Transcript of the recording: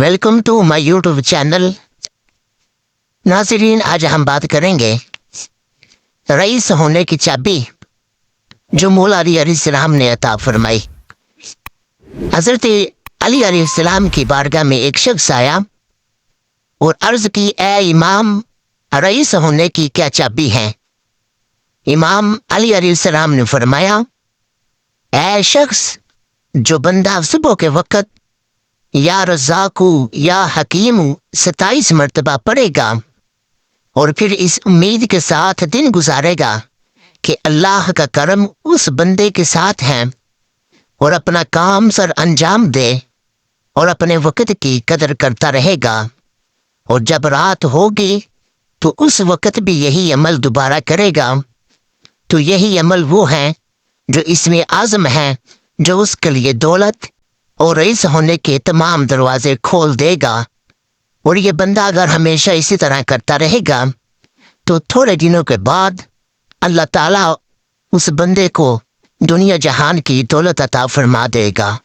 Welcome to my YouTube channel. ناظرین، آج ہم بات کریں گے رئیس ہونے کی چابی جو مولا علی علیہ السلام نے عطا فرمائی۔ حضرت علی علیہ السلام کی بارگاہ میں ایک شخص آیا اور عرض کی، اے امام، رئیس ہونے کی کیا چابی ہے؟ امام علی علیہ السلام نے فرمایا، اے شخص، جو بندہ صبح کے وقت یا رزاقو یا حکیم 27 مرتبہ پڑھے گا اور پھر اس امید کے ساتھ دن گزارے گا کہ اللہ کا کرم اس بندے کے ساتھ ہے اور اپنا کام سر انجام دے اور اپنے وقت کی قدر کرتا رہے گا، اور جب رات ہوگی تو اس وقت بھی یہی عمل دوبارہ کرے گا، تو یہی عمل وہ ہے جو اس میں عزم ہے، جو اس کے لیے دولت اور رئیس ہونے کے تمام دروازے کھول دے گا۔ اور یہ بندہ اگر ہمیشہ اسی طرح کرتا رہے گا تو تھوڑے دنوں کے بعد اللہ تعالیٰ اس بندے کو دنیا جہان کی دولت عطا فرما دے گا۔